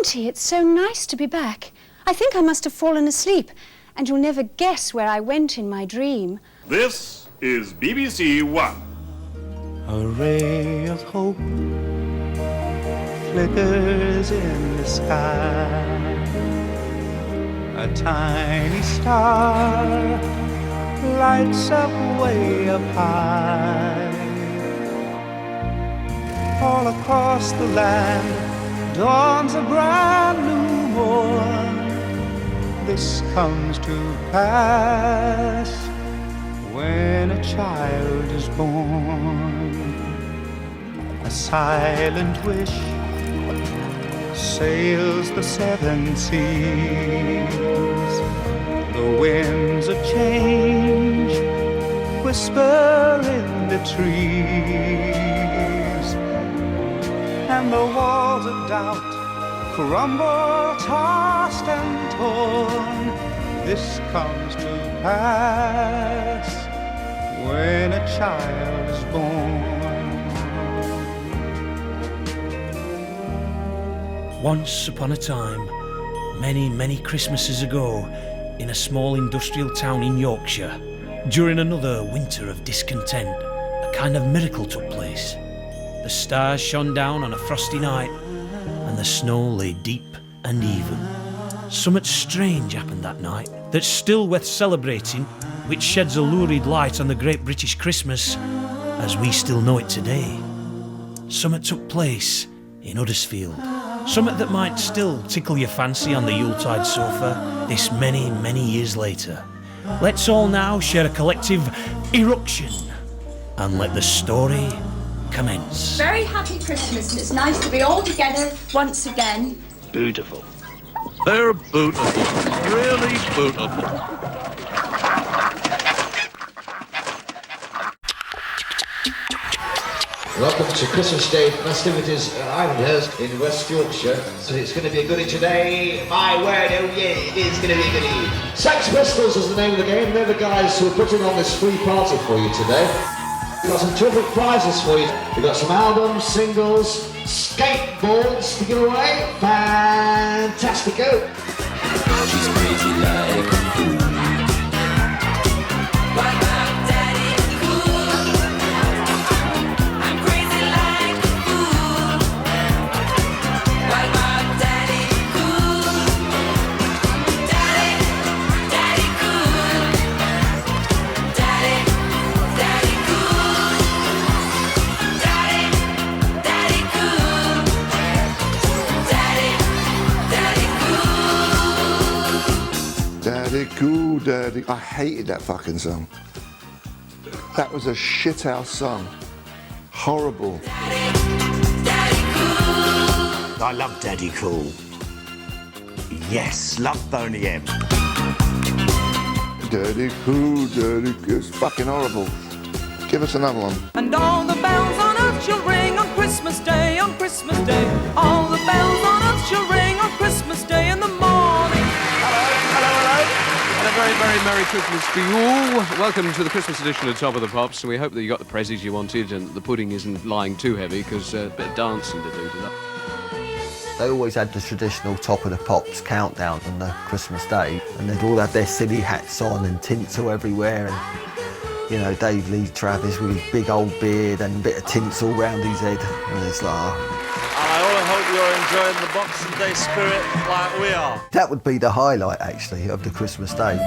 Auntie, it's so nice to be back. I think I must have fallen asleep, and you'll never guess where I went in my dream. This is BBC One. A ray of hope flickers in the sky. A tiny star lights up way up high. All across the land dawns a brand new morn. This comes to pass when a child is born. A silent wish sails the seven seas. The winds of change whisper in the trees, and the walls of doubt crumble, tossed and torn. This comes to pass when a child is born. Once upon a time, many, many Christmases ago, in a small industrial town in Yorkshire, during another winter of discontent, a kind of miracle took place. The stars shone down on a frosty night, and the snow lay deep and even. Something strange happened that night that's still worth celebrating, which sheds a lurid light on the great British Christmas as we still know it today. Something took place in Huddersfield. Something that might still tickle your fancy on the Yuletide sofa this many, many years later. Let's all now share a collective eruption and let the story commence. Very happy Christmas, and it's nice to be all together once again. Beautiful. They're beautiful. Really beautiful. Welcome to Christmas Day festivities at Ironhurst in West Yorkshire. So it's going to be a goodie today. My word, oh yeah, it is going to be a goodie. Sex Pistols is the name of the game. They're the guys who are putting on this free party for you today. We've got some terrific prizes for you. We've got some albums, singles, skateboards to give away. Fantastico. She's crazy like a fool. What about Daddy Cool? I'm crazy like a fool. What about Daddy Cool? Daddy Cool. Daddy Cool. Daddy Cool. Daddy Cool. Daddy Cool, Daddy. I hated that fucking song. That was a shithouse song. Horrible. I love Daddy Cool. Yes, love Boney M. Daddy Cool, Daddy Cool. It's fucking horrible. Give us another one. And all the bells on earth shall ring on Christmas Day, on Christmas Day. All the bells on earth shall ring on Christmas Day in the morning. And a very, very Merry Christmas to you all. Welcome to the Christmas edition of Top of the Pops. We hope that you got the prezzies you wanted and the pudding isn't lying too heavy, because a bit of dancing to do to that. They always had the traditional Top of the Pops countdown on the Christmas Day, and they'd all have their silly hats on and tinsel everywhere, and you know, Dave Lee Travis with his big old beard and a bit of tinsel round his head, and it's like... And I all hope you're enjoying the Boxing Day spirit like we are. That would be the highlight, actually, of the Christmas Day.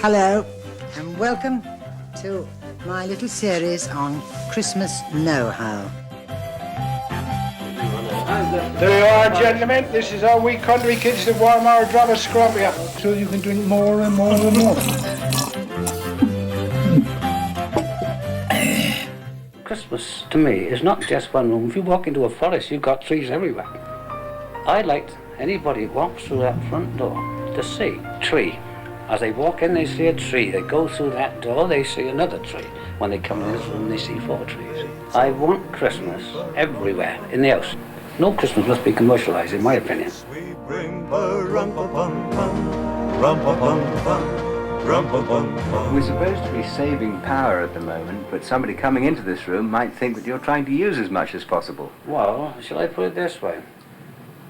Hello, and welcome to my little series on Christmas know-how. There you are, gentlemen. This is how we country kids that warm our drum of scrub here. So you can drink more and more and more. Christmas, to me, is not just one room. If you walk into a forest, you've got trees everywhere. I'd like anybody who walks through that front door to see a tree. As they walk in, they see a tree. They go through that door, they see another tree. When they come in this room, they see 4 trees. I want Christmas everywhere in the house. No Christmas must be commercialised, in my opinion. We bring rum-pa-pum-pum, rum-pa-pum-pum, We're supposed to be saving power at the moment, but somebody coming into this room might think that you're trying to use as much as possible. Well, shall I put it this way?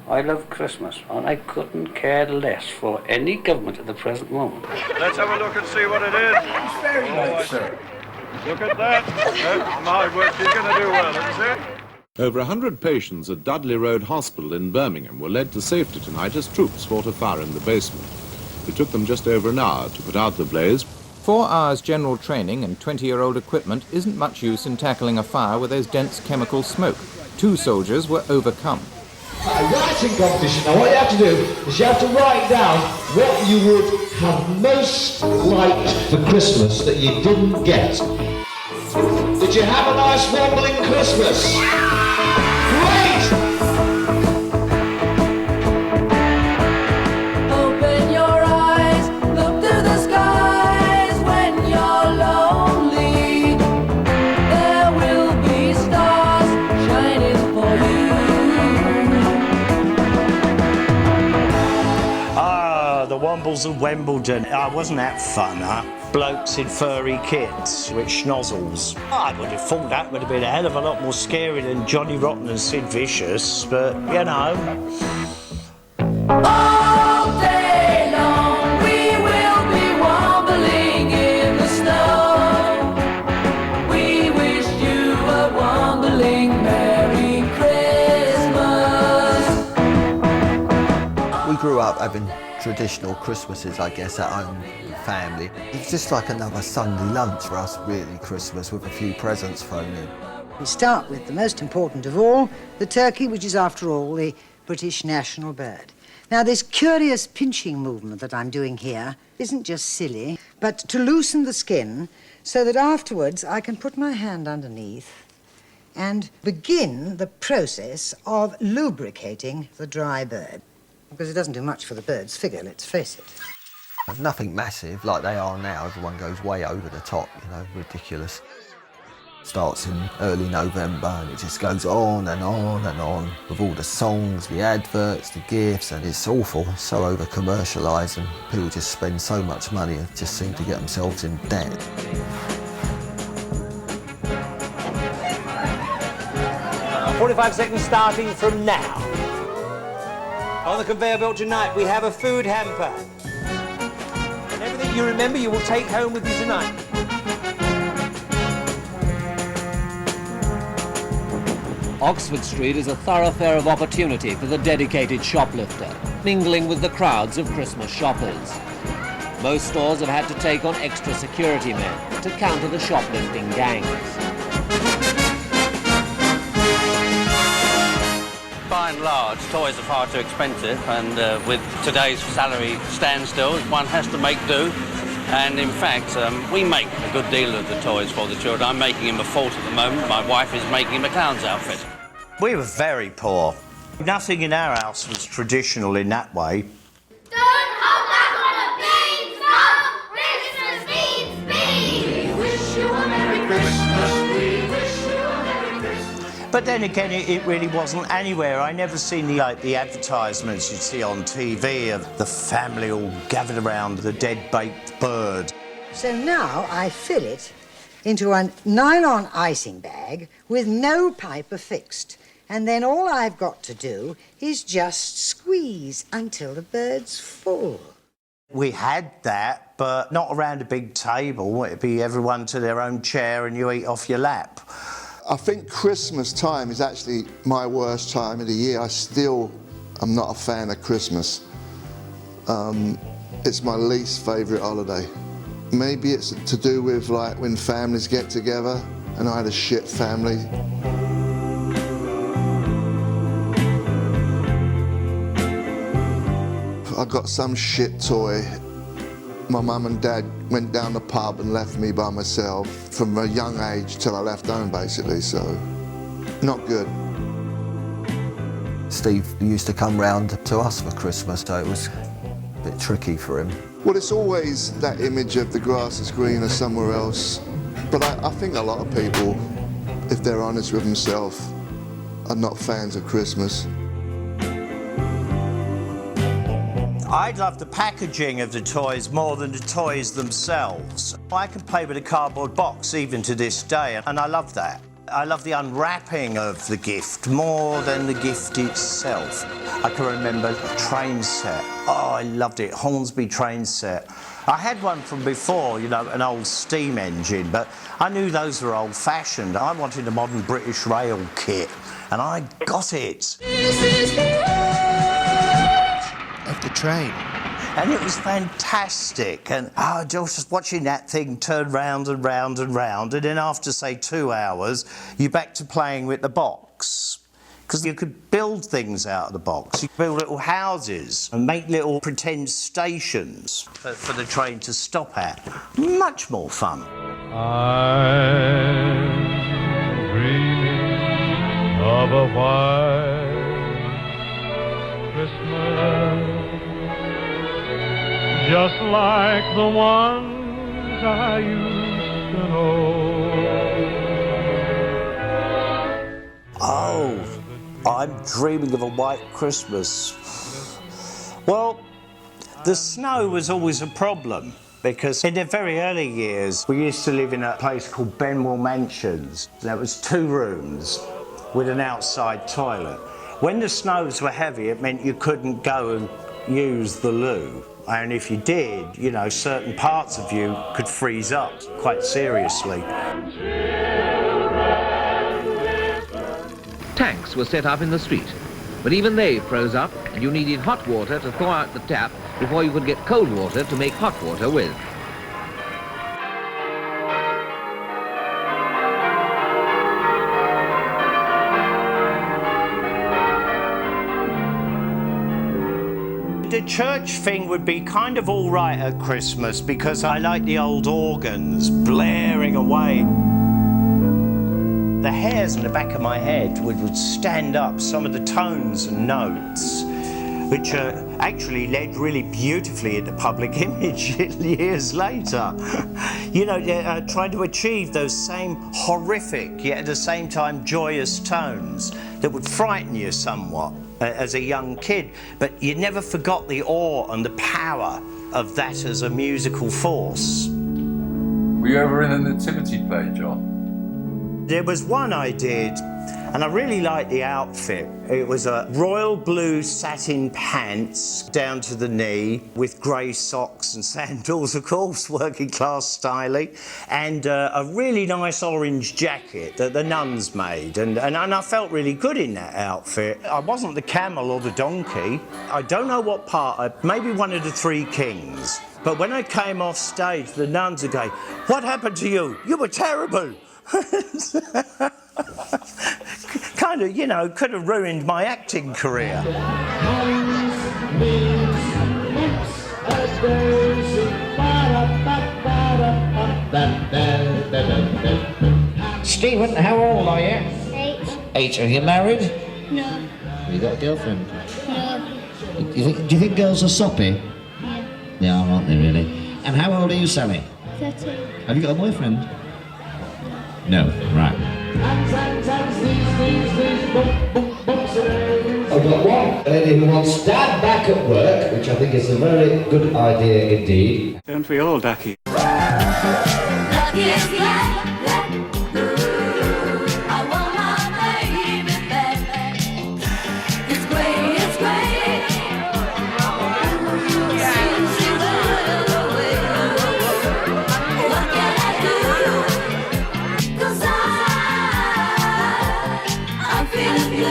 I love Christmas, and I couldn't care less for any government at the present moment. Let's have a look and see what it is. It's very nice, sir. Look at that. My word, she's going to do well, isn't she? Over 100 patients at Dudley Road Hospital in Birmingham were led to safety tonight as troops fought a fire in the basement. It took them just over an hour to put out the blaze. 4 hours general training and 20-year-old equipment isn't much use in tackling a fire where there's dense chemical smoke. 2 soldiers were overcome. A writing competition. Now what you have to do is you have to write down what you would have most liked for Christmas that you didn't get. Did you have a nice wobbling Christmas? Great! Open your eyes, look to the skies when you're lonely. There will be stars shining for you. Ah, the Wombles of Wimbledon. Wasn't that fun, huh? Blokes in furry kits with schnozzles. I would have thought that would have been a hell of a lot more scary than Johnny Rotten and Sid Vicious, but, you know. All day long we will be wobbling in the snow. We wish you a wobbling Merry Christmas. We grew up having traditional Christmases, I guess, at home with family. It's just like another Sunday lunch for us, really, Christmas, with a few presents thrown in. We start with the most important of all, the turkey, which is, after all, the British national bird. Now, this curious pinching movement that I'm doing here isn't just silly, but to loosen the skin so that afterwards I can put my hand underneath and begin the process of lubricating the dry bird. Because it doesn't do much for the bird's figure, let's face it. Nothing massive like they are now. Everyone goes way over the top, you know, ridiculous. Starts in early November and it just goes on and on and on with all the songs, the adverts, the gifts, and it's awful. It's so over-commercialised and people just spend so much money and just seem to get themselves in debt. Uh, 45 seconds starting from now. On the conveyor belt tonight, we have a food hamper. And everything you remember, you will take home with you tonight. Oxford Street is a thoroughfare of opportunity for the dedicated shoplifter, mingling with the crowds of Christmas shoppers. Most stores have had to take on extra security men to counter the shoplifting gangs. By and large, toys are far too expensive, and with today's salary standstill, one has to make do. And in fact, we make a good deal of the toys for the children. I'm making him a fort at the moment. My wife is making him a clown's outfit. We were very poor. Nothing in our house was traditional in that way. Don't hold back on the beans, no! Christmas means beans! We wish you a Merry Christmas, we wish you a Merry Christmas. But then again, it really wasn't anywhere. I never seen the advertisements you'd see on TV of the family all gathered around the dead-baked bird. So now I fill it into a nylon icing bag with no pipe affixed. And then all I've got to do is just squeeze until the bird's full. We had that, but not around a big table. It'd be everyone to their own chair and you eat off your lap. I think Christmas time is actually my worst time of the year. I'm not a fan of Christmas. It's my least favourite holiday. Maybe it's to do with like when families get together, and I had a shit family. I got some shit toy. My mum and dad went down the pub and left me by myself from a young age till I left home, basically, so not good. Steve used to come round to us for Christmas, so it was a bit tricky for him. Well, it's always that image of the grass is greener somewhere else. But I think a lot of people, if they're honest with themselves, are not fans of Christmas. I love the packaging of the toys more than the toys themselves. I can play with a cardboard box even to this day, and I love that. I love the unwrapping of the gift more than the gift itself. I can remember a train set. Oh, I loved it, Hornsby train set. I had one from before, you know, an old steam engine, but I knew those were old-fashioned. I wanted a modern British rail kit, and I got it. Of the train. And it was fantastic, and just watching that thing turn round and round and round, and then after, say, 2 hours, you're back to playing with the box. Because you could build things out of the box. You could build little houses and make little pretend stations for the train to stop at. Much more fun. I'm dreaming of a white Christmas, just like the ones I used to know. Oh, I'm dreaming of a white Christmas. Well, the snow was always a problem because in the very early years we used to live in a place called Benwell Mansions. There was 2 rooms with an outside toilet. When the snows were heavy, it meant you couldn't go and use the loo. And if you did, you know, certain parts of you could freeze up quite seriously. Tanks were set up in the street, but even they froze up and you needed hot water to thaw out the tap before you could get cold water to make hot water with. The church thing would be kind of all right at Christmas because I like the old organs blaring away. The hairs on the back of my head would stand up, some of the tones and notes, which actually led really beautifully into public image years later. You know, trying to achieve those same horrific, yet at the same time joyous tones that would frighten you somewhat as a young kid, but you never forgot the awe and the power of that as a musical force. Were you ever in a nativity play, John? There was one I did, and I really liked the outfit. It was a royal blue satin pants down to the knee with grey socks and sandals, of course, working class styling, and a really nice orange jacket that the nuns made. And I felt really good in that outfit. I wasn't the camel or the donkey. I don't know what part, maybe one of the 3 kings. But when I came off stage, the nuns would go, "What happened to you? You were terrible." Kind of, you know, could have ruined my acting career. Stephen, how old are you? 8. 8. Are you married? No. Have you got a girlfriend? No. Do you think girls are soppy? Yeah. They are, aren't they, really? And how old are you, Sally? 13. Have you got a boyfriend? No, right. I've got one lady who wants Dad back at work, which I think is a very good idea indeed. Don't we all, Ducky? Lucky is life. I want my baby back. It's great, it's great. Since you went away, what can I do? 'Cause I'm feeling blue.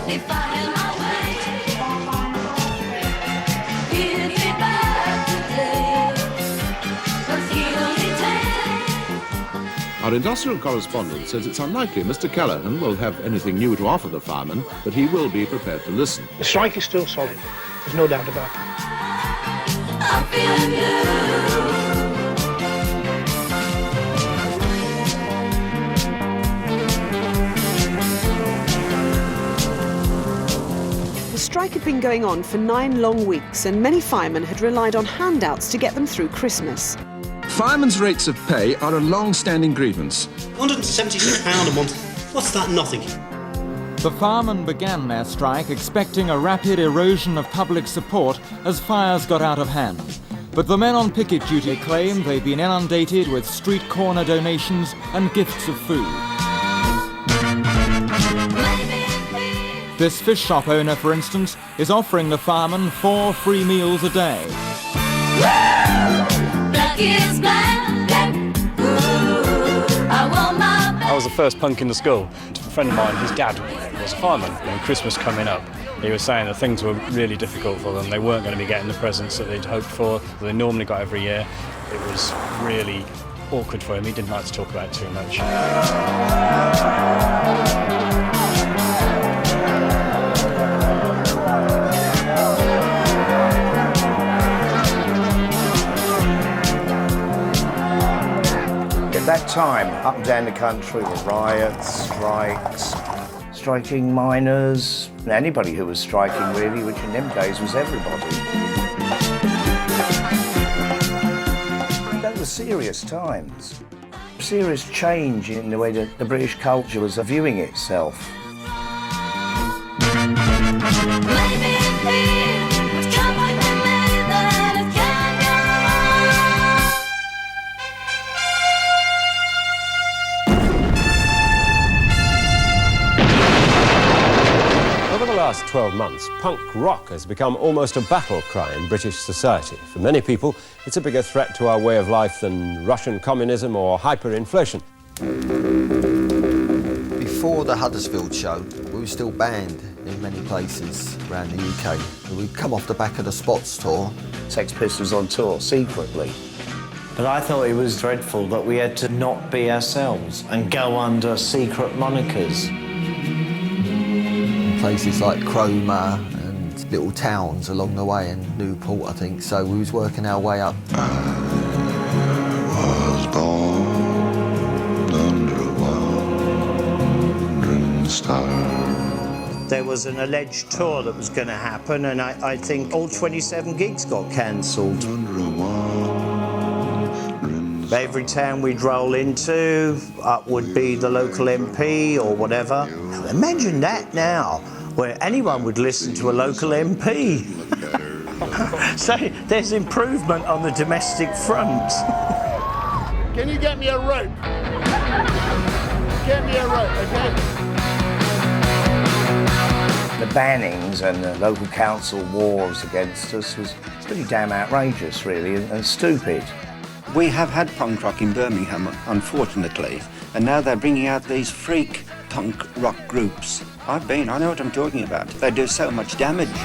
If I had my way, give me back today. 'Cause he only takes. Our industrial correspondent says it's unlikely Mr. Callahan will have anything new to offer the firemen, but he will be prepared to listen. The strike is still solid. There's no doubt about it. I'm feeling blue. The strike had been going on for 9 long weeks, and many firemen had relied on handouts to get them through Christmas. Firemen's rates of pay are a long-standing grievance. £176 a month. What's that? Nothing. The firemen began their strike expecting a rapid erosion of public support as fires got out of hand. But the men on picket duty claim they've been inundated with street corner donations and gifts of food. This fish shop owner, for instance, is offering the firemen 4 free meals a day. I was the first punk in the school. A friend of mine, his dad was a fireman. When Christmas coming up, he was saying that things were really difficult for them. They weren't going to be getting the presents that they'd hoped for, that they normally got every year. It was really awkward for him. He didn't like to talk about it too much. At that time, up and down the country were riots, strikes, striking miners, anybody who was striking really, which in them days was everybody. That was serious times. Serious change in the way that the British culture was viewing itself. Over the last 12 months, punk rock has become almost a battle cry in British society. For many people, it's a bigger threat to our way of life than Russian communism or hyperinflation. Before the Huddersfield show, we were still banned in many places around the UK. We'd come off the back of the Spots tour. Sex Pistols on tour, secretly. But I thought it was dreadful that we had to not be ourselves and go under secret monikers. Places like Cromer and little towns along the way, and Newport, I think. So we was working our way up. I was born under a wandering star. There was an alleged tour that was going to happen, and I think all 27 gigs got cancelled. Every town we'd roll into, up would be the local MP or whatever. Imagine that now, where anyone would listen to a local MP. So there's improvement on the domestic front. Can you get me a rope? Get me a rope, okay? The bannings and the local council wars against us was pretty damn outrageous, really, and stupid. We have had punk rock in Birmingham, unfortunately, and now they're bringing out these freak punk rock groups. I know what I'm talking about. They do so much damage. The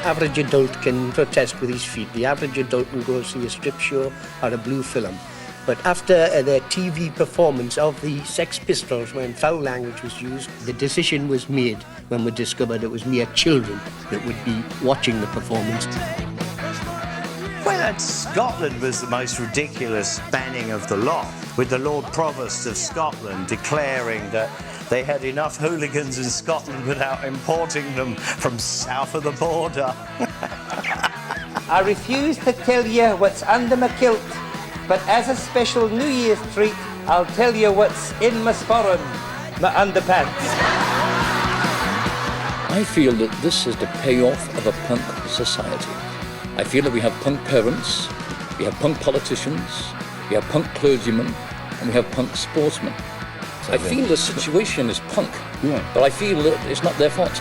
average adult can protest with his feet. The average adult can go see a strip show or a blue film. But after their TV performance of the Sex Pistols, when foul language was used, the decision was made when we discovered it was mere children that would be watching the performance. Well, Scotland was the most ridiculous banning of the lot, with the Lord Provost of Scotland declaring that they had enough hooligans in Scotland without importing them from south of the border. I refuse to tell you what's under my kilt, but as a special New Year's treat, I'll tell you what's in my sporran, my underpants. I feel that this is the payoff of a punk society. I feel that we have punk parents, we have punk politicians, we have punk clergymen, and we have punk sportsmen. I feel the situation is punk, but I feel that it's not their fault.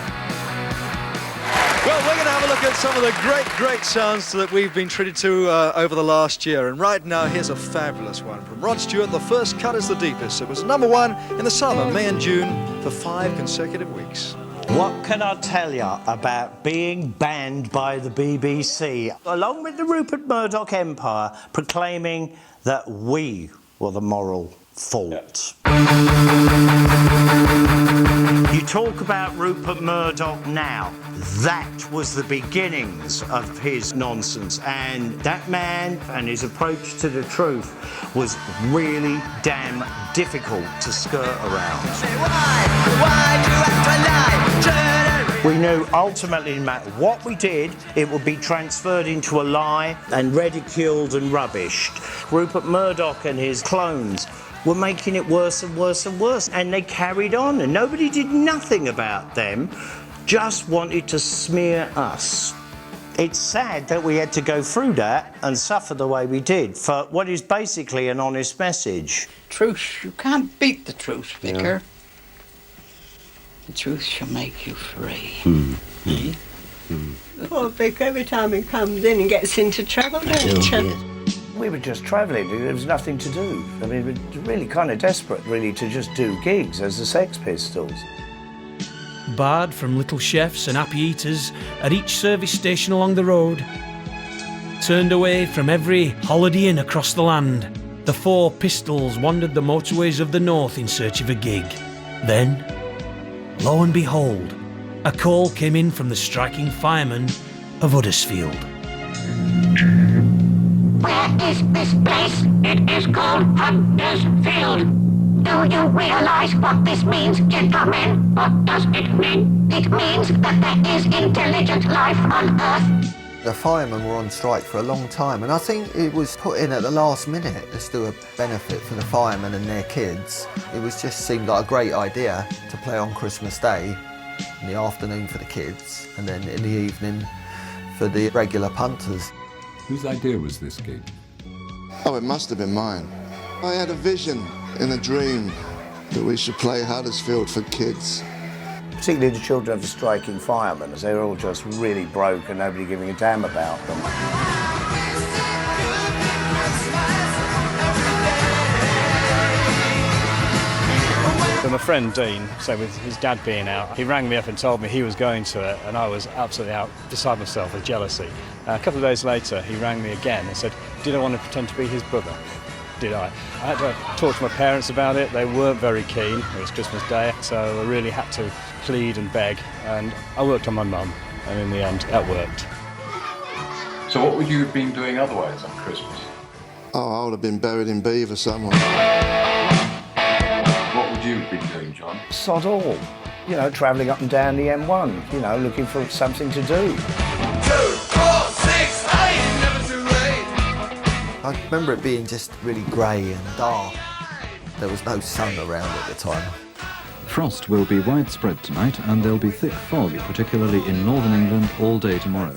Well, we're going to have a look at some of the great sounds that we've been treated to over the last year. And right now, here's a fabulous one from Rod Stewart, The First Cut is the Deepest. It was #1 in the summer, May and June, for 5 consecutive weeks. What can I tell you about being banned by the BBC, along with the Rupert Murdoch empire, proclaiming that we were the moral fault? You talk about Rupert Murdoch now. That was the beginnings of his nonsense, and that man and his approach to the truth was really damn difficult to skirt around. Why do you have to lie? We knew ultimately, no matter what we did, it would be transferred into a lie and ridiculed and rubbished. Rupert Murdoch and his clones were making it worse and worse and worse, and they carried on, and nobody did nothing about them, just wanted to smear us. It's sad that we had to go through that and suffer the way we did for what is basically an honest message. Truth, you can't beat the truth, Vicar. Yeah. The truth shall make you free. The poor Vic, every time he comes in, he gets into trouble, don't you? We were just travelling, there was nothing to do. I mean, we were really kind of desperate, really, to just do gigs as the Sex Pistols. Barred from little chefs and happy eaters at each service station along the road. Turned away from every holiday inn across the land, the four Pistols wandered the motorways of the north in search of a gig. Then, lo and behold, a call came in from the striking firemen of Huddersfield. Where is this place? It is called Huddersfield. Do you realise what this means, gentlemen? What does it mean? It means that there is intelligent life on Earth. The firemen were on strike for a long time, and I think it was put in at the last minute just to a benefit for the firemen and their kids. It was just seemed like a great idea to play on Christmas Day in the afternoon for the kids, and then in the evening for the regular punters. Whose idea was this gig? Oh, it must have been mine. I had a vision in a dream that we should play Huddersfield for kids. Particularly the children of the striking firemen, as they were all just really broke and nobody giving a damn about them. So my friend Dean, so with his dad being out, he rang me up and told me he was going to it, and I was absolutely out beside myself with jealousy. A couple of days later, he rang me again and said, did I want to pretend to be his brother? Did I? I had to talk to my parents about it. They weren't very keen. It was Christmas Day, so I really had to plead and beg, and I worked on my mum, and in the end, that worked. So what would you have been doing otherwise on Christmas? Oh, I would have been buried in Beaver somewhere. What would you have been doing, John? Sod all. You know, travelling up and down the M1, you know, looking for something to do. 2, 4, 6, 8, never too late. I remember it being just really grey and dark. There was no sun around at the time. Frost will be widespread tonight, and there'll be thick fog, particularly in northern England, all day tomorrow.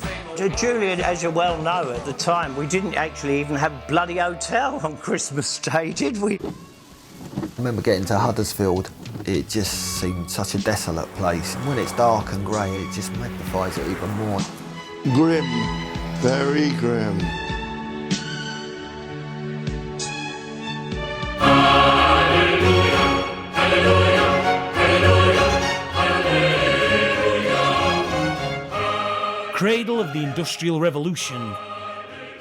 Julian, as you well know, at the time, we didn't actually even have a bloody hotel on Christmas Day, did we? I remember getting to Huddersfield. It just seemed such a desolate place. When it's dark and grey, it just magnifies it even more. Grim, very grim. Cradle of the Industrial Revolution,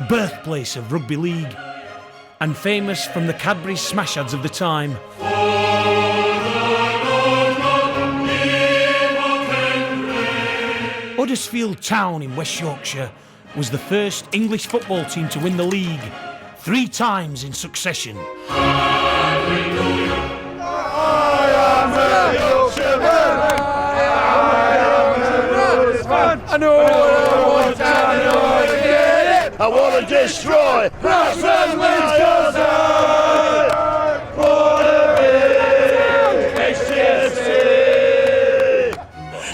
birthplace of rugby league, and famous from the Cadbury smash ads of the time. Huddersfield Town in West Yorkshire was the first English football team to win the league 3 times in succession. I know what I want, I know I get it. I want to destroy. That's when it goes on.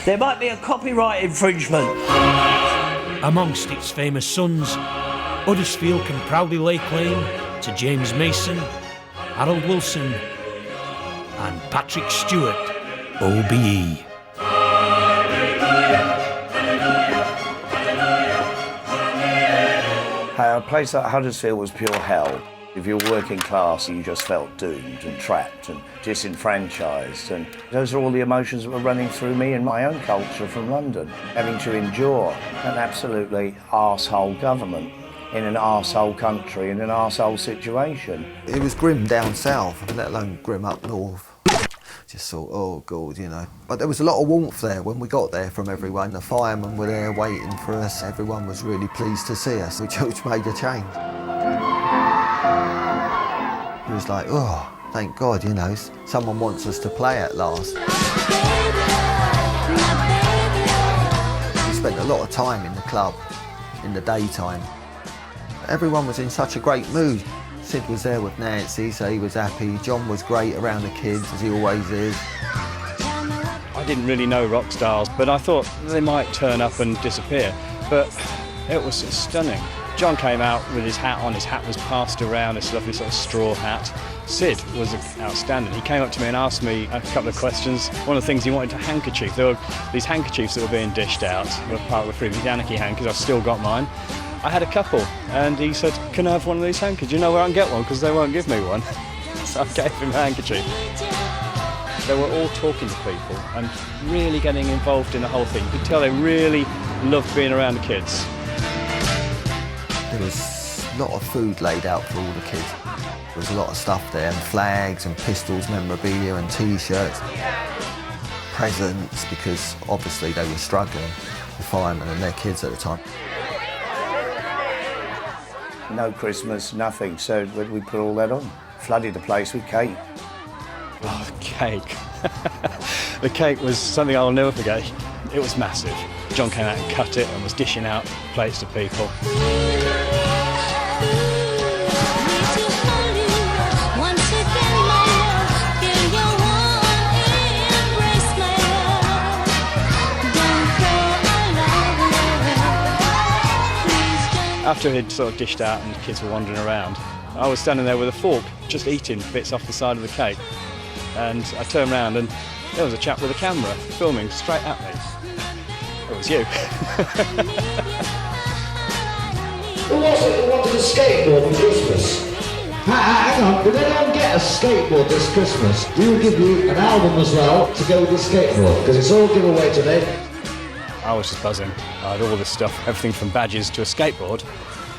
There might be a copyright infringement. Amongst its famous sons, Huddersfield can proudly lay claim to James Mason, Harold Wilson, and Patrick Stewart, OBE. A place like Huddersfield was pure hell. If you're working class, you just felt doomed and trapped and disenfranchised. And those are all the emotions that were running through me and my own culture from London. Having to endure an absolutely arsehole government in an arsehole country, in an arsehole situation. It was grim down south, let alone grim up north. Just thought, oh God, you know. But there was a lot of warmth there when we got there from everyone. The firemen were there waiting for us. Everyone was really pleased to see us, which made a change. It was like, oh, thank God, you know, someone wants us to play at last. spent a lot of time in the club in the daytime. Everyone was in such a great mood. Sid was there with Nancy, so he was happy. John was great around the kids, as he always is. I didn't really know rock stars, but I thought they might turn up and disappear. But it was stunning. John came out with his hat on, his hat was passed around, this lovely sort of straw hat. Sid was outstanding. He came up to me and asked me a couple of questions. One of the things he wanted a handkerchief. There were these handkerchiefs that were being dished out, were part of the Free Anarchy handkerchiefs. I've still got mine. I had a couple, and he said, "Can I have one of these handkerchiefs? Do you know where I can get one? Because they won't give me one." So I gave him a handkerchief. They were all talking to people and really getting involved in the whole thing. You could tell they really loved being around the kids. There was a lot of food laid out for all the kids. There was a lot of stuff there, and flags and pistols, memorabilia and T-shirts. Presents, because obviously they were struggling, the firemen and their kids at the time. No Christmas, nothing, so we put all that on. Flooded the place with cake. Oh, the cake. The cake was something I'll never forget. It was massive. John came out and cut it and was dishing out plates to people. After he'd sort of dished out and the kids were wandering around, I was standing there with a fork, just eating bits off the side of the cake. And I turned around and there was a chap with a camera filming straight at me. It was you. Who was it who wanted a skateboard for Christmas? Hang on, did anyone get a skateboard this Christmas? We will give you an album as well to go with the skateboard, because it's all giveaway today. I was just buzzing. I had all this stuff, everything from badges to a skateboard.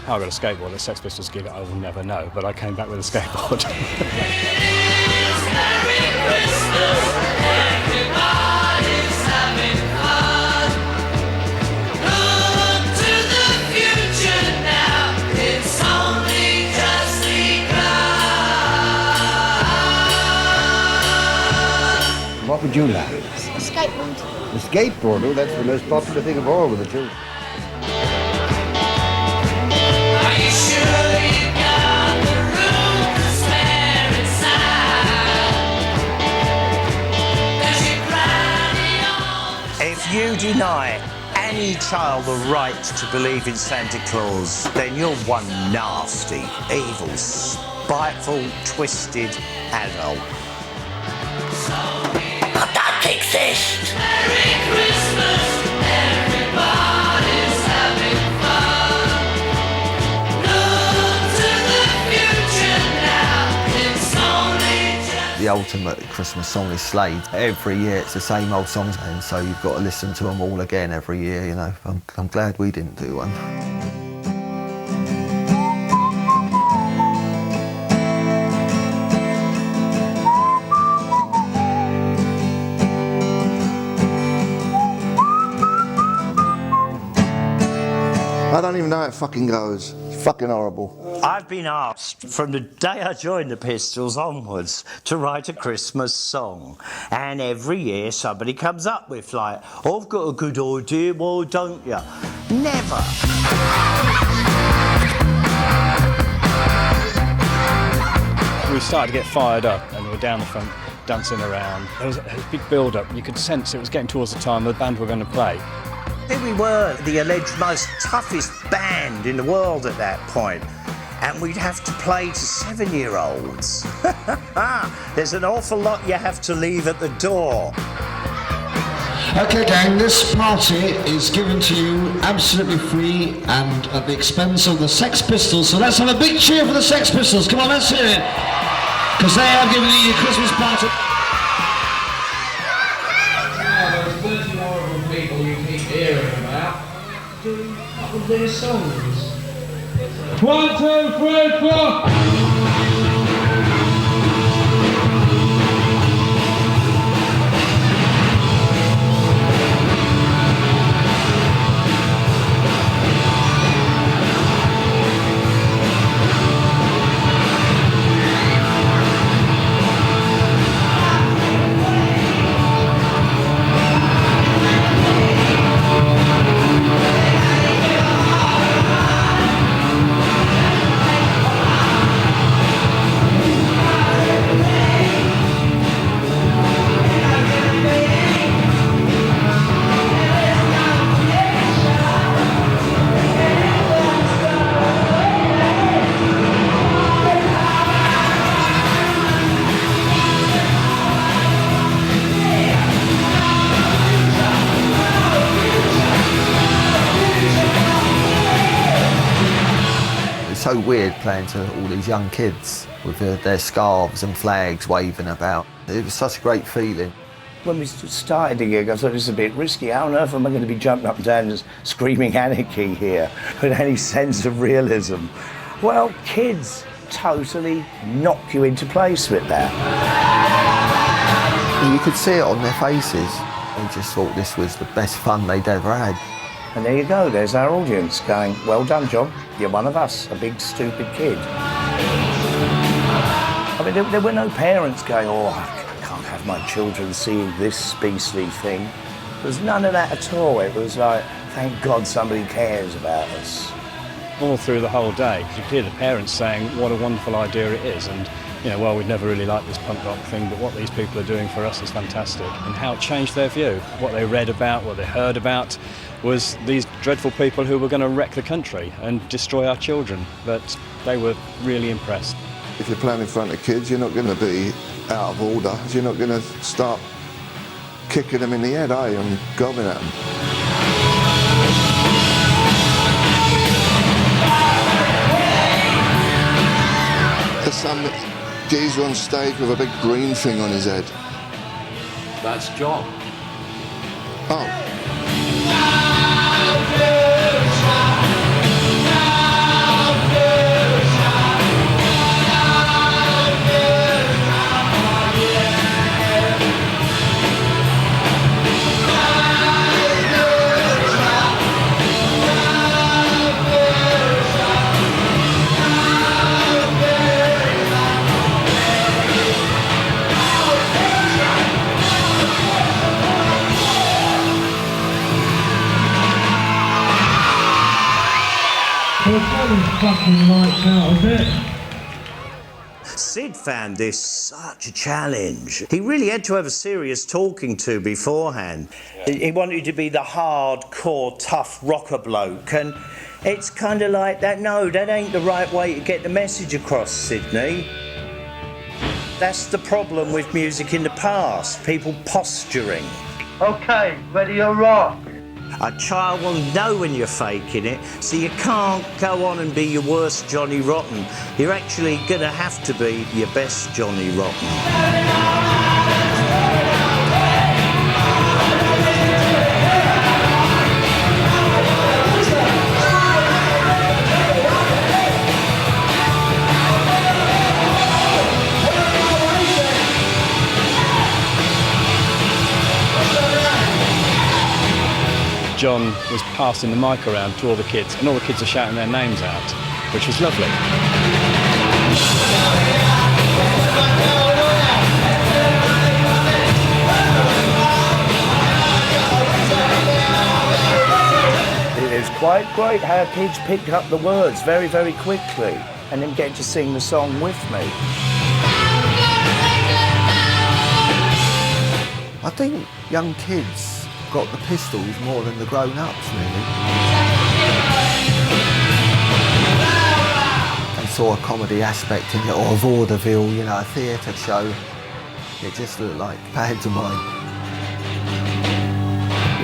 How I got a skateboard, the Sex Pistols gig, I will never know, but I came back with a skateboard. What would you like? A skateboard. A skateboard? Oh, that's the most popular thing of all with the children. If you deny any child the right to believe in Santa Claus, then you're one nasty, evil, spiteful, twisted adult. I don't exist. Merry Christmas, everybody's having fun. Look to the future now, it's only just... The ultimate Christmas song is Slade. Every year it's the same old songs, and so you've got to listen to them all again every year, you know. I'm glad we didn't do one. I don't even know how it fucking goes. It's fucking horrible. I've been asked from the day I joined the Pistols onwards to write a Christmas song, and every year somebody comes up with like, "I've got a good idea, why don't you?" Never. We started to get fired up and we were down the front dancing around. There was a big build-up. You could sense it was getting towards the time the band were going to play. Here we were, the alleged most toughest band in the world at that point, and we'd have to play to 7-year-olds. There's an awful lot you have to leave at the door. Okay, gang, this party is given to you absolutely free and at the expense of the Sex Pistols. So let's have a big cheer for the Sex Pistols. Come on, let's hear it. Because they are giving you your Christmas party. Those 30 horrible people you keep hearing about doing up of their songs. 1, 2, 3, 4. so weird playing to all these young kids with their scarves and flags waving about. It was such a great feeling. When we started the gig, I thought this is a bit risky. How on earth am I going to be jumping up and down and screaming anarchy here with any sense of realism? Well, kids totally knock you into place with that. You could see it on their faces. They just thought this was the best fun they'd ever had. And there you go, there's our audience going, well done, John, you're one of us, a big stupid kid. I mean, there were no parents going, oh, I can't have my children seeing this beastly thing. There was none of that at all. It was like, thank God somebody cares about us. All through the whole day, you could hear the parents saying what a wonderful idea it is, and well, we'd never really liked this punk rock thing, but what these people are doing for us is fantastic, and how it changed their view. What they read about, what they heard about, was these dreadful people who were going to wreck the country and destroy our children, but they were really impressed. If you're playing in front of kids, you're not going to be out of order. You're not going to start kicking them in the head, are you, and gobbing at them. There's some geezer on stage with a big green thing on his head. That's John. Oh. Sid found this such a challenge. He really had to have a serious talking to beforehand. He wanted to be the hardcore, tough rocker bloke, and it's kind of like that. No, that ain't the right way to get the message across, Sydney. That's the problem with music in the past, people posturing. Okay, ready or rock? A child will know when you're faking it, so you can't go on and be your worst Johnny Rotten. You're actually going to have to be your best Johnny Rotten. John was passing the mic around to all the kids, and all the kids are shouting their names out, which was lovely. It was quite great how kids picked up the words very, very quickly and then get to sing the song with me. I think young kids got the Pistols more than the grown-ups, really. They saw a comedy aspect in it, or a vaudeville, a theatre show. It just looked like pantomime.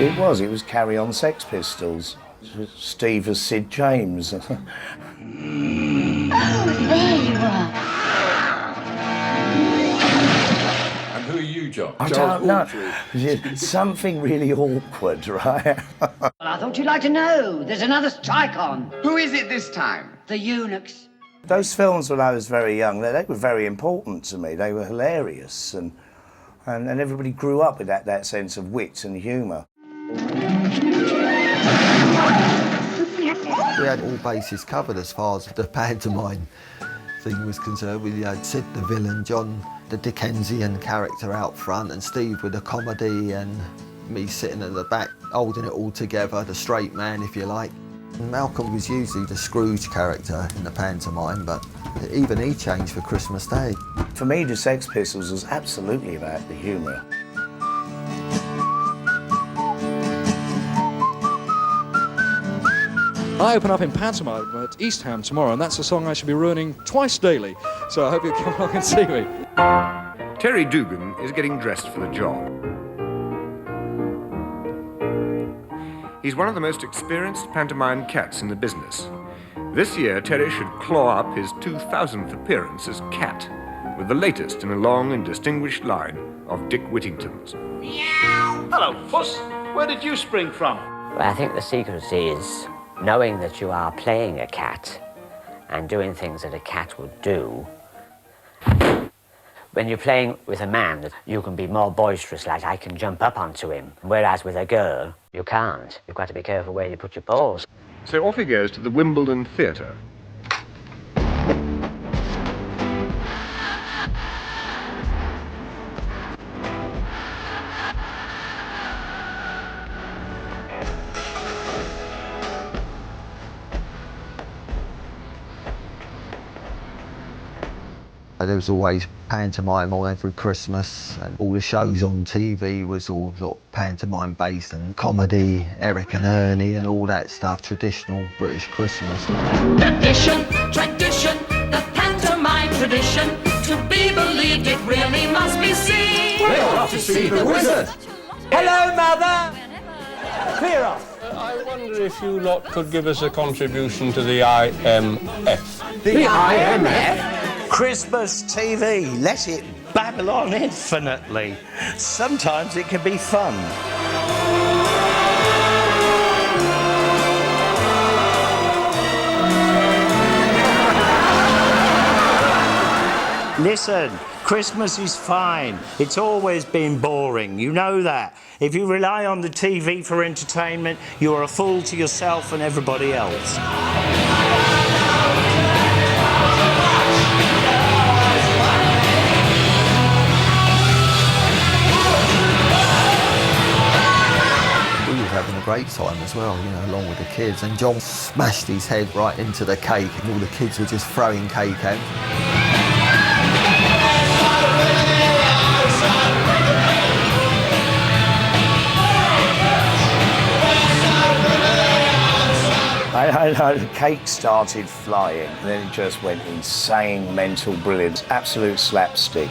It was Carry On Sex Pistols. Steve as Sid James. Oh, there you are. Who are you, John? I don't know. Something really awkward, right? Well, I thought you'd like to know. There's another strike on. Who is it this time? The eunuchs. Those films when I was very young, they were very important to me. They were hilarious, and everybody grew up with that sense of wit and humour. We had all bases covered as far as the pantomime thing was concerned. We had Sid the villain, John the Dickensian character out front, and Steve with the comedy, and me sitting at the back holding it all together, the straight man, if you like. And Malcolm was usually the Scrooge character in the pantomime, but even he changed for Christmas Day. For me, the Sex Pistols was absolutely about the humour. I open up in pantomime at East Ham tomorrow, and that's a song I shall be ruining twice daily, so I hope you come along and see me. Terry Dugan is getting dressed for the job. He's one of the most experienced pantomime cats in the business. This year, Terry should claw up his 2000th appearance as Cat, with the latest in a long and distinguished line of Dick Whittingtons. Hello, Puss. Where did you spring from? Well, I think the secret is knowing that you are playing a cat and doing things that a cat would do. When you're playing with a man, you can be more boisterous, like I can jump up onto him, whereas with a girl, you can't. You've got to be careful where you put your paws. So off he goes to the Wimbledon Theatre. There was always pantomime on every Christmas, and all the shows on TV was all sort of pantomime based and comedy, Eric and Ernie and all that stuff, traditional British Christmas. Tradition, the pantomime tradition. To be believed, it really must be seen. We're off to see the wizard. Hello, Mother! Clear off. I wonder if you lot could give us a contribution to the IMF. The IMF? Christmas TV, let it babble on infinitely. Sometimes it can be fun. Listen, Christmas is fine. It's always been boring, you know that. If you rely on the TV for entertainment, you are a fool to yourself and everybody else. Having a great time as well, you know, along with the kids. And John smashed his head right into the cake, and all the kids were just throwing cake out. I know, the cake started flying, and then it just went insane, mental brilliance, absolute slapstick.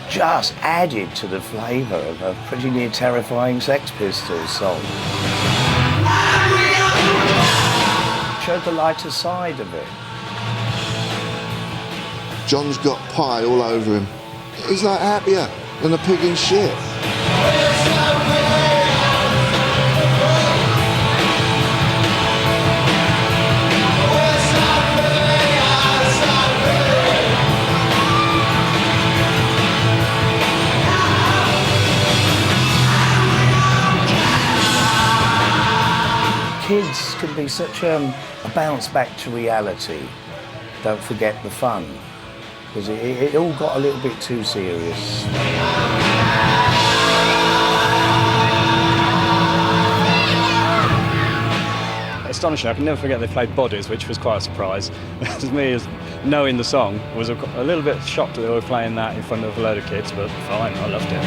Just added to the flavour of a pretty near terrifying Sex Pistols song. Showed the lighter side of it. John's got pie all over him. He's like happier than a pig in shit. Kids can be such a bounce back to reality. Don't forget the fun, because it all got a little bit too serious. Astonishing, I can never forget they played Bodies, which was quite a surprise. To me, as knowing the song, was a little bit shocked that they were playing that in front of a load of kids, but fine, I loved it.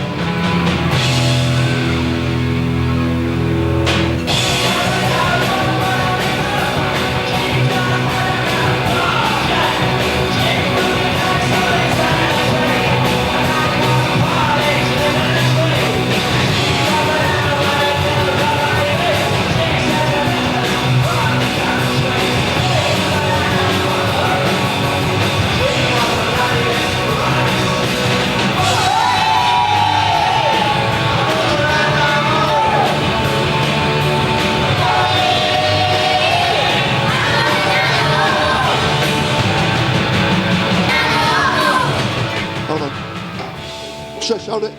Shush, hold it.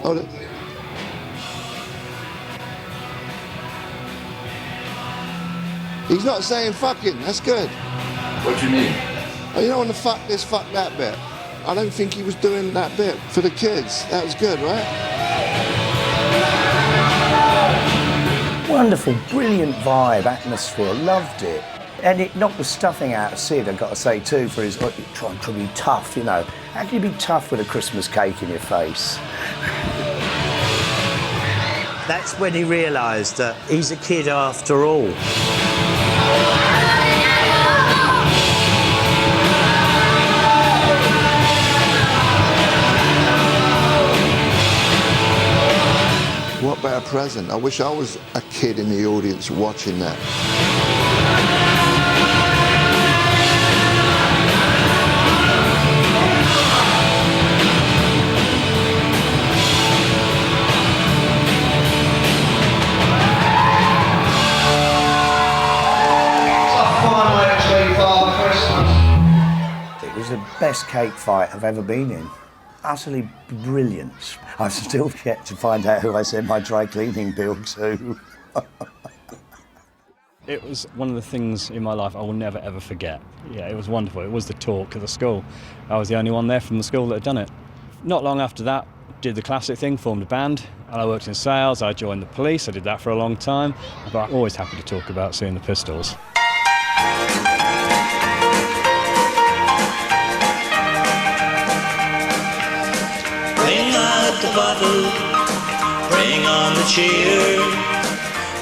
Hold it. He's not saying fucking, that's good. What do you mean? Oh, you don't want to fuck this, fuck that bit. I don't think he was doing that bit for the kids. That was good, right? Wonderful, brilliant vibe, atmosphere, loved it. And it knocked the stuffing out of Sid, I've got to say too, for his trying to be tough, you know. How can you be tough with a Christmas cake in your face? That's when he realised that he's a kid after all. What better present? I wish I was a kid in the audience watching that. best cake fight I've ever been in. Utterly brilliant. I've still yet to find out who I sent my dry cleaning bill to. It was one of the things in my life I will never ever forget. Yeah, it was wonderful. It was the talk of the school. I was the only one there from the school that had done it. Not long after that, did the classic thing, formed a band, and I worked in sales. I joined the police. I did that for a long time, but I'm always happy to talk about seeing the Pistols. Bring out the bottle, bring on the cheer.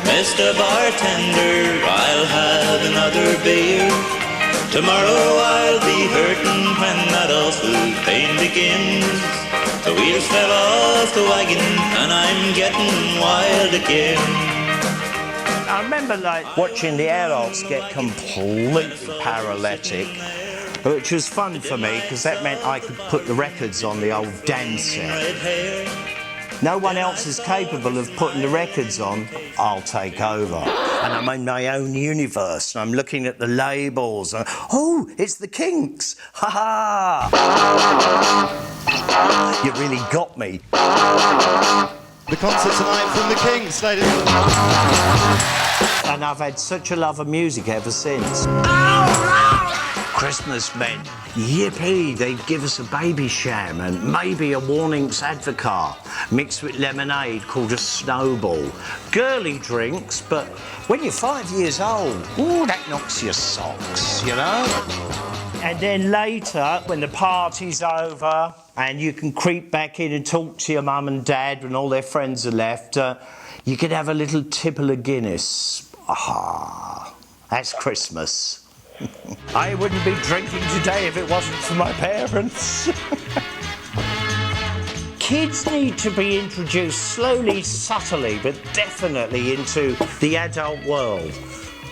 Mr. Bartender, I'll have another beer. Tomorrow I'll be hurting when that awful pain begins. The wheels fell off the wagon and I'm getting wild again. I remember watching the adults get completely paralytic, which was fun for me because that meant I could put the records on the old dance set. No one else is capable of putting the records on, I'll take over. And I'm in my own universe, and I'm looking at the labels, and, oh, it's the Kinks, ha ha! You really got me. The concert tonight from the Kinks, ladies and gentlemen. And I've had such a love of music ever since. Christmas meant, yippee, they'd give us a baby sham and maybe a Warnings Advocaat mixed with lemonade called a snowball. Girly drinks, but when you're 5 years old, ooh, that knocks your socks, you know? And then later, when the party's over and you can creep back in and talk to your mum and dad when all their friends are left, you could have a little tipple of Guinness. Ah, that's Christmas. I wouldn't be drinking today if it wasn't for my parents. Kids need to be introduced slowly, subtly, but definitely into the adult world.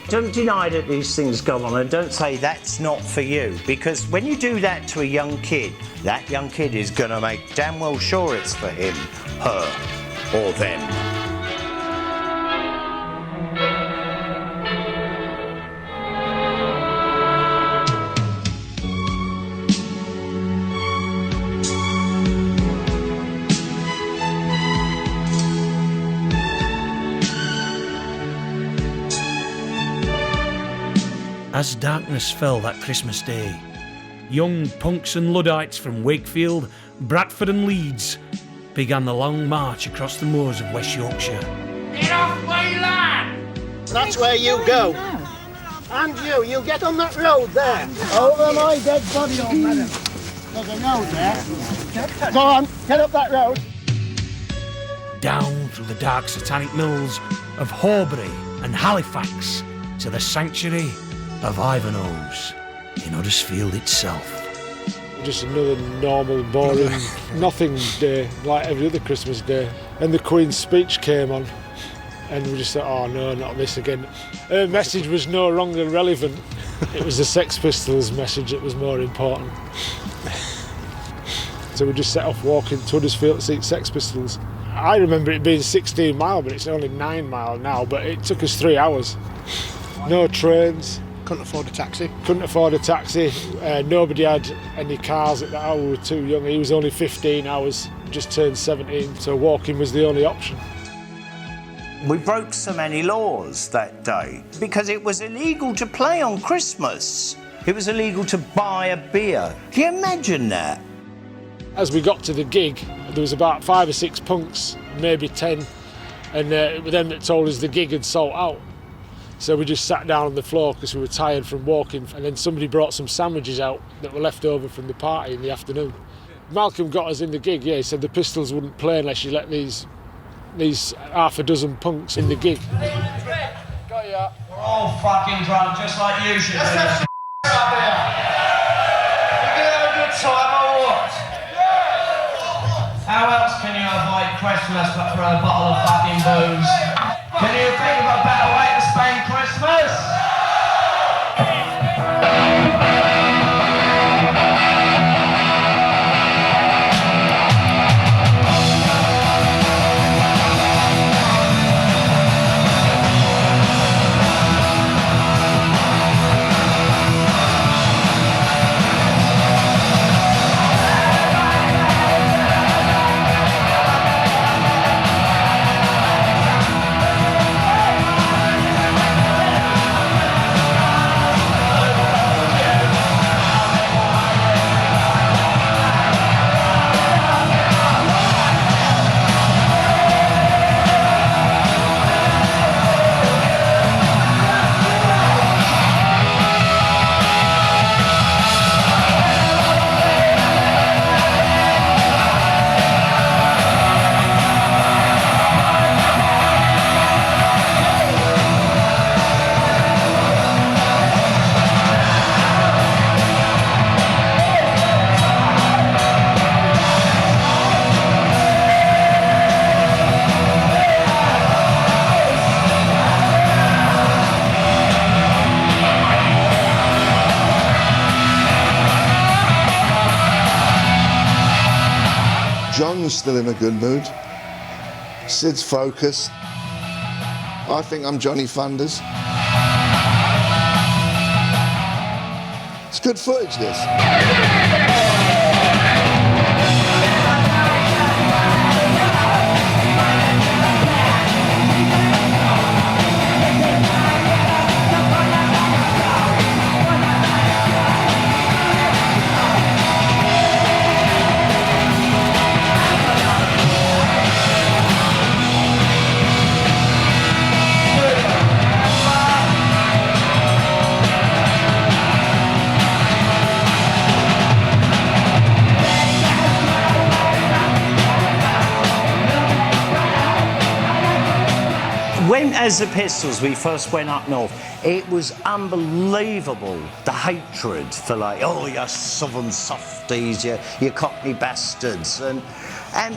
Don't deny that these things go on, and don't say that's not for you, because when you do that to a young kid, that young kid is going to make damn well sure it's for him, her, or them. As darkness fell that Christmas day, young punks and Luddites from Wakefield, Bradford and Leeds began the long march across the moors of West Yorkshire. Get off my land! That's where you go. And you get on that road there. Over my dead body, old madam. There's a road there. Go on, get up that road. Down through the dark satanic mills of Horbury and Halifax to the sanctuary of Ivanhoe's in Huddersfield itself. Just another normal, boring, nothing day, like every other Christmas day. And the Queen's speech came on, and we just thought, oh no, not this again. Her message was no longer relevant. It was the Sex Pistols' message that was more important. So we just set off walking to Huddersfield to see Sex Pistols. I remember it being 16 miles, but it's only 9 miles now, but it took us 3 hours. No trains. Couldn't afford a taxi. Couldn't afford a taxi. Nobody had any cars at that hour. We were too young. He was only 15 hours, just turned 17, so walking was the only option. We broke so many laws that day because it was illegal to play on Christmas. It was illegal to buy a beer. Can you imagine that? As we got to the gig, there was about 5 or 6 punks, maybe 10, and it was them that told us the gig had sold out. So we just sat down on the floor because we were tired from walking, and then somebody brought some sandwiches out that were left over from the party in the afternoon. Malcolm got us in the gig, yeah, he said the Pistols wouldn't play unless you let these half a dozen punks in the gig. Got ya. We're all fucking drunk, just like you should be. Let's have some up here. You gonna have a good time or what? How else can you avoid Christmas but for a bottle of fucking booze? Can you think of a better way to spend Christmas? still in a good mood. Sid's focused. I think I'm Johnny Thunders. It's good footage, this. When, as the Pistols, we first went up north, it was unbelievable, the hatred for like, oh, you southern softies, you cockney bastards, and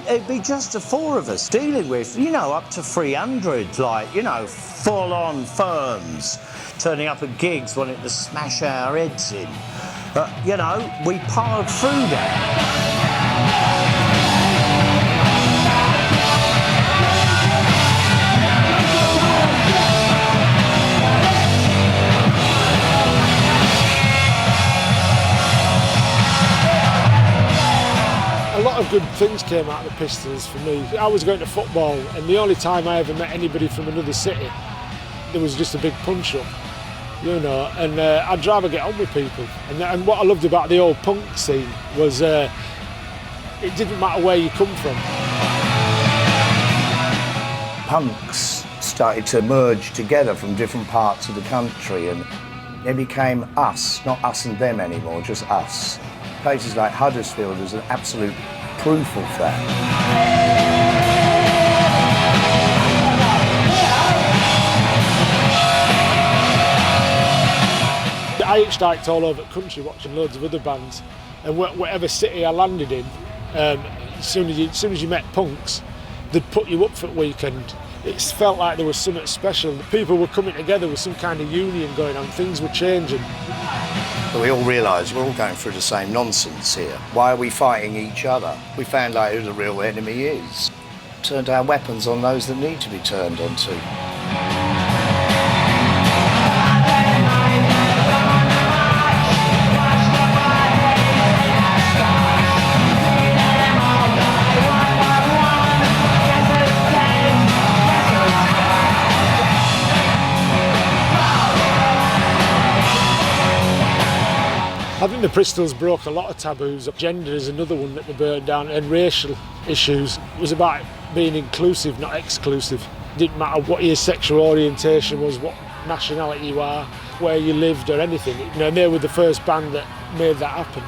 it'd be just the four of us dealing with, you know, up to 300, like, you know, full-on firms, turning up at gigs wanting to smash our heads in. But, you know, we powered through that. A lot of good things came out of the Pistols for me. I was going to football, and the only time I ever met anybody from another city, there was just a big punch-up, you know, and I'd rather get on with people. And what I loved about the old punk scene was it didn't matter where you come from. Punks started to merge together from different parts of the country, and they became us, not us and them anymore, just us. Places like Huddersfield is an absolute proof of that. I hitchhiked all over the country watching loads of other bands, and whatever city I landed in, as soon as you met punks, they'd put you up for the weekend. It felt like there was something special. The people were coming together with some kind of union going on, things were changing. But we all realised we're all going through the same nonsense here. Why are we fighting each other? We found out who the real enemy is. Turned our weapons on those that need to be turned onto. I think the Pistols broke a lot of taboos. Gender is another one that they burned down, and racial issues. It was about being inclusive, not exclusive. It didn't matter what your sexual orientation was, what nationality you are, where you lived or anything. You know, and they were the first band that made that happen.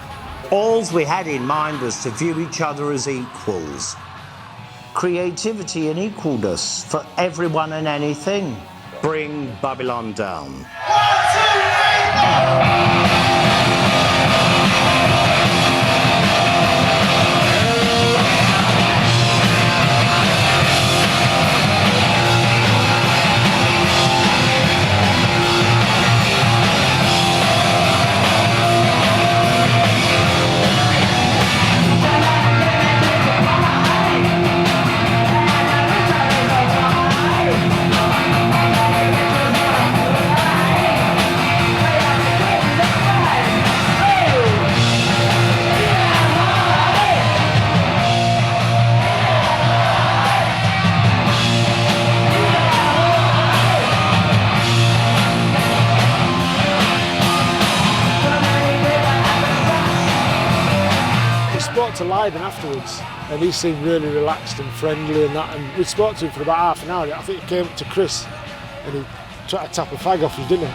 All we had in mind was to view each other as equals. Creativity and equalness for everyone and anything. Bring Babylon down. 1, 2, 3, 4! To Leiden afterwards, and he seemed really relaxed and friendly and that, and we spoke to him for about half an hour. I think he came up to Chris and he tried to tap a fag off his dinner.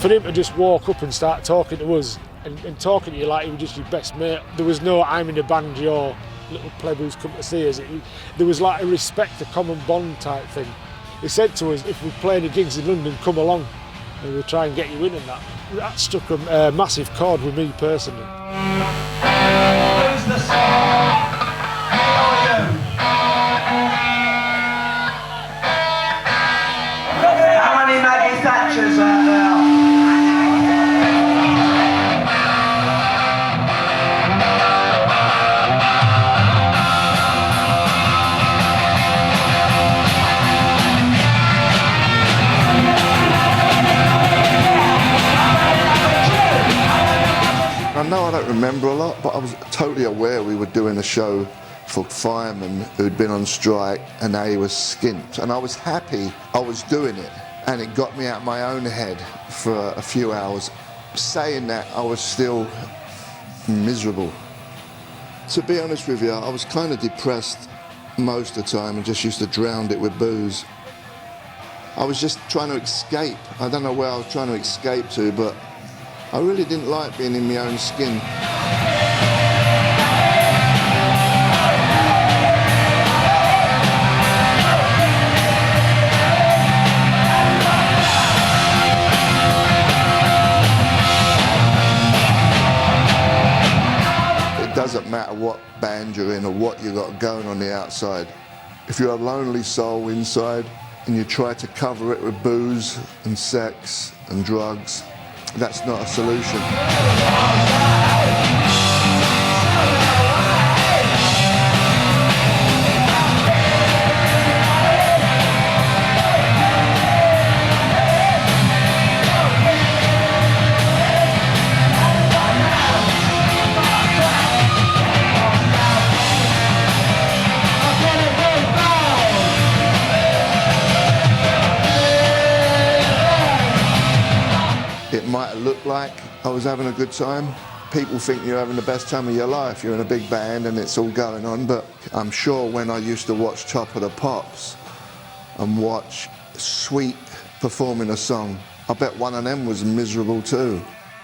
For him to just walk up and start talking to us and talking to you like he was just your best mate, there was no I'm in a band, you're little pleb who's come to see us. There was like a respect, a common bond type thing. He said to us, if we play any gigs in London, come along and we'll try and get you in and that. That struck a massive chord with me personally. Who's the song? Me or you? How many Maggie Thatchers out there? know I don't remember a lot, but I was totally aware we were doing a show for firemen who'd been on strike and they were skint. And I was happy I was doing it. And it got me out of my own head for a few hours. Saying that, I was still miserable. To be honest with you, I was kind of depressed most of the time and just used to drown it with booze. I was just trying to escape. I don't know where I was trying to escape to, but I really didn't like being in my own skin. It doesn't matter what band you're in or what you got going on the outside. If you're a lonely soul inside and you try to cover it with booze and sex and drugs, that's not a solution. It might look like I was having a good time. People think you're having the best time of your life. You're in a big band and it's all going on, but I'm sure when I used to watch Top of the Pops and watch Sweet performing a song, I bet one of them was miserable too.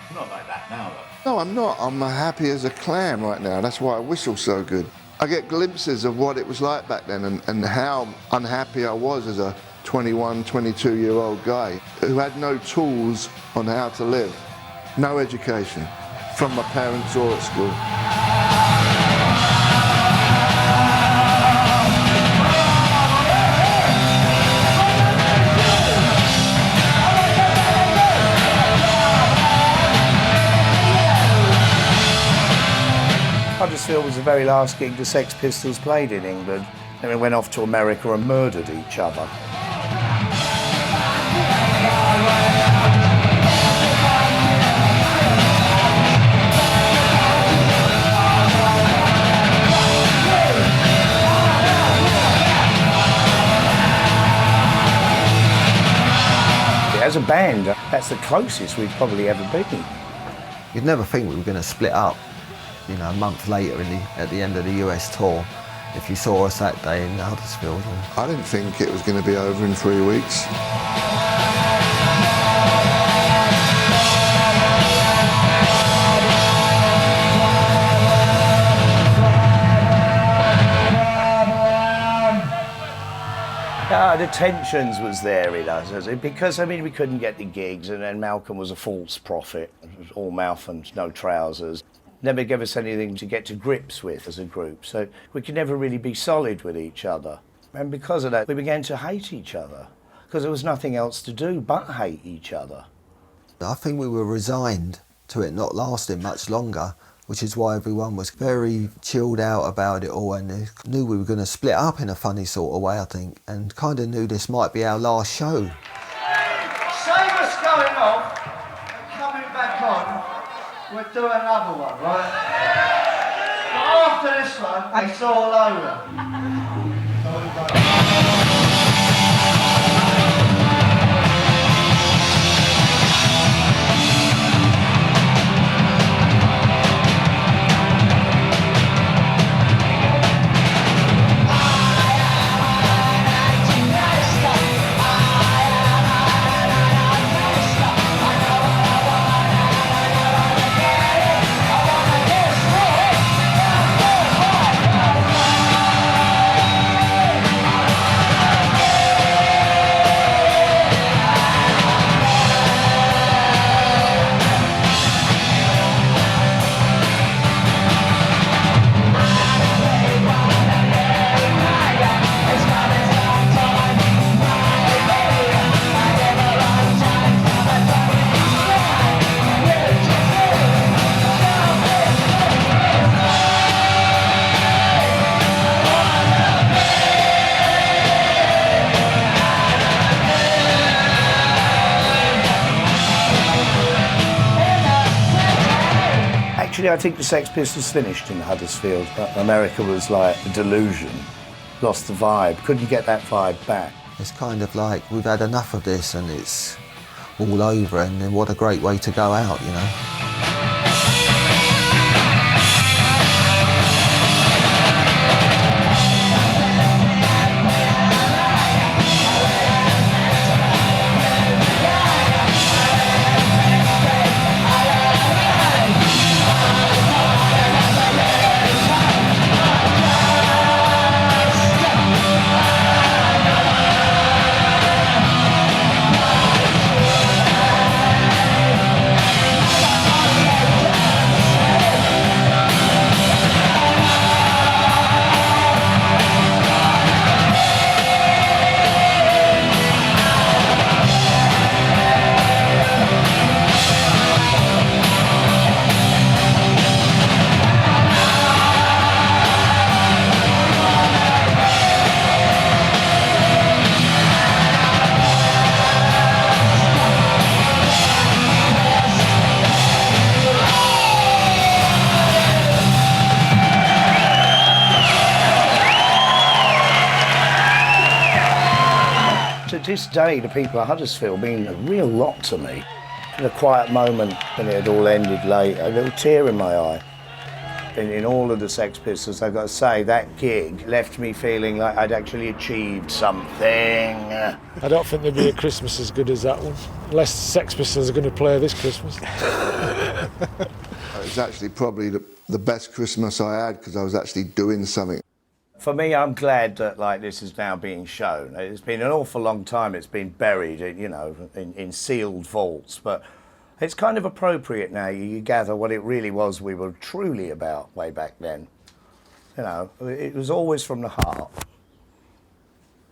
You're not like that now, though. No, I'm not. I'm happy as a clam right now. That's why I whistle so good. I get glimpses of what it was like back then and how unhappy I was as a 21, 22-year-old guy who had no tools on how to live, no education from my parents or at school. Huddersfield was the very last gig the Sex Pistols played in England. Then we went off to America and murdered each other. As a band, that's the closest we've probably ever been. You'd never think we were going to split up, you know, a month later at the end of the US tour, if you saw us that day in Huddersfield. I didn't think it was going to be over in 3 weeks. The tensions was there in us, because, I mean, we couldn't get the gigs, and then Malcolm was a false prophet. It was all mouth and no trousers. Never gave us anything to get to grips with as a group, so we could never really be solid with each other. And because of that, we began to hate each other, because there was nothing else to do but hate each other. I think we were resigned to it not lasting much longer, which is why everyone was very chilled out about it all, and they knew we were going to split up in a funny sort of way, I think, and kind of knew this might be our last show. Save us going off and coming back on, we'll do another one, right? But after this one, it's all over. Actually, I think the Sex Pistols finished in Huddersfield. America was like a delusion. Lost the vibe, couldn't get that vibe back. It's kind of like we've had enough of this and it's all over, and then what a great way to go out, you know. To this day, the people of Huddersfield mean a real lot to me. In a quiet moment when it had all ended late, a little tear in my eye. In all of the Sex Pistols, I've got to say, that gig left me feeling like I'd actually achieved something. I don't think there'd be a Christmas as good as that one, unless the Sex Pistols are going to play this Christmas. It's actually probably the best Christmas I had, because I was actually doing something. For me, I'm glad that this is now being shown. It's been an awful long time. It's been buried, in sealed vaults. But it's kind of appropriate now. You gather what it really was we were truly about way back then. It was always from the heart.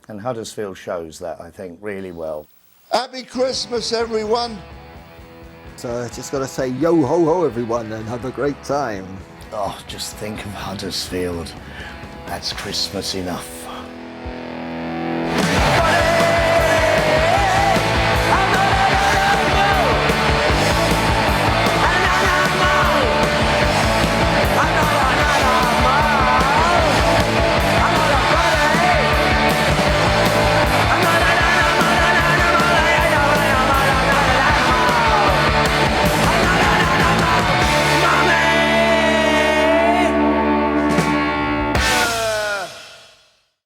And Huddersfield shows that, I think, really well. Happy Christmas, everyone. So I just got to say yo ho ho, everyone, and have a great time. Oh, just think of Huddersfield. That's Christmas enough.